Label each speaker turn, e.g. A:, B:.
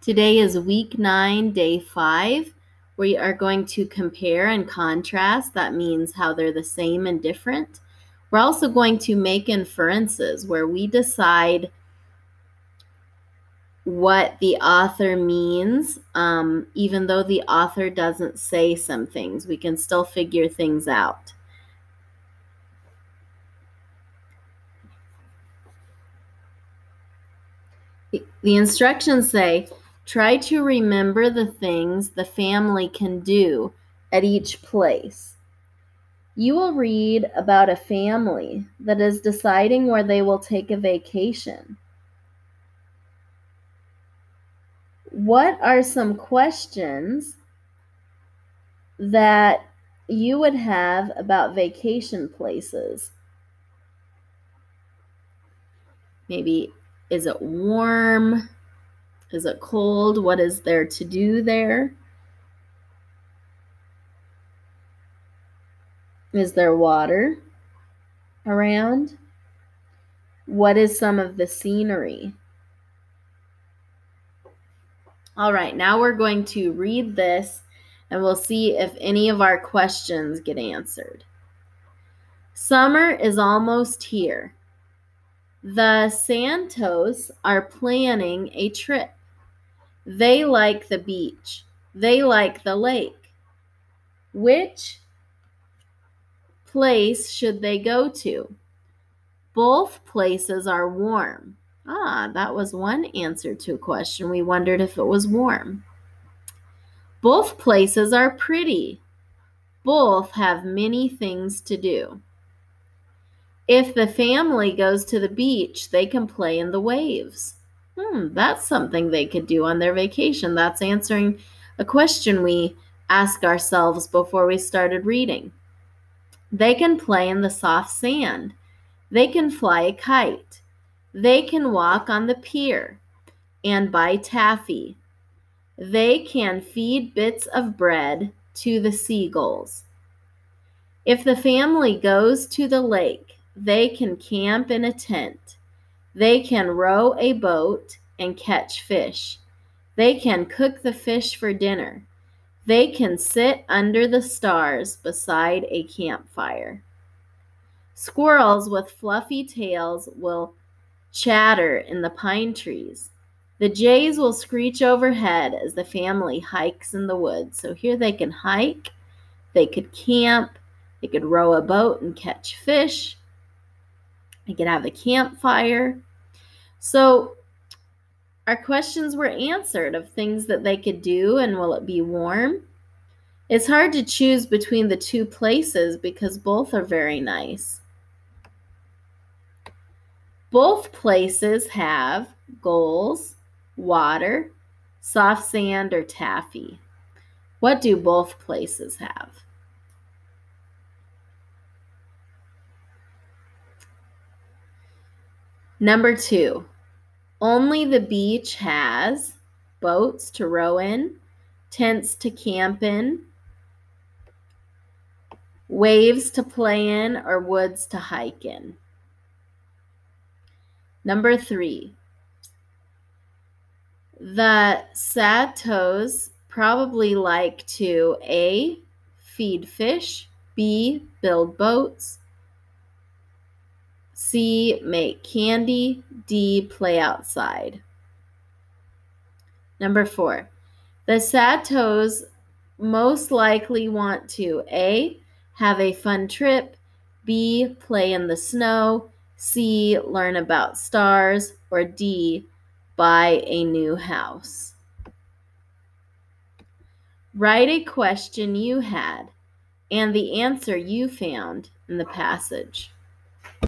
A: Today is week 9, day 5. We are going to compare and contrast. That means how they're the same and different. We're also going to make inferences where we decide what the author means. Even though the author doesn't say some things, we can still figure things out. The instructions say, try to remember the things the family can do at each place. You will read about a family that is deciding where they will take a vacation. What are some questions that you would have about vacation places? Maybe, is it warm? Is it cold? What is there to do there? Is there water around? What is some of the scenery? All right, now we're going to read this and we'll see if any of our questions get answered. Summer is almost here. The Santos are planning a trip. They like the beach. They like the lake. Which place should they go to? Both places are warm. That was one answer to a question. We wondered if it was warm. Both places are pretty. Both have many things to do. If the family goes to the beach, they can play in the waves. That's something they could do on their vacation. That's answering a question we asked ourselves before we started reading. They can play in the soft sand. They can fly a kite. They can walk on the pier and buy taffy. They can feed bits of bread to the seagulls. If the family goes to the lake, they can camp in a tent. They can row a boat and catch fish. They can cook the fish for dinner. They can sit under the stars beside a campfire. Squirrels with fluffy tails will chatter in the pine trees. The jays will screech overhead as the family hikes in the woods. So here they can hike, they could camp, they could row a boat and catch fish. They could have a campfire. So our questions were answered of things that they could do and will it be warm? It's hard to choose between the two places because both are very nice. Both places have gulls, water, soft sand, or taffy. What do both places have? Number 2, only the beach has boats to row in, tents to camp in, waves to play in, or woods to hike in. Number 3, the Santos probably like to A, feed fish, B, build boats, C, make candy, D, play outside. Number 4, the Santos most likely want to A, have a fun trip, B, play in the snow, C, learn about stars, or D, buy a new house. Write a question you had and the answer you found in the passage.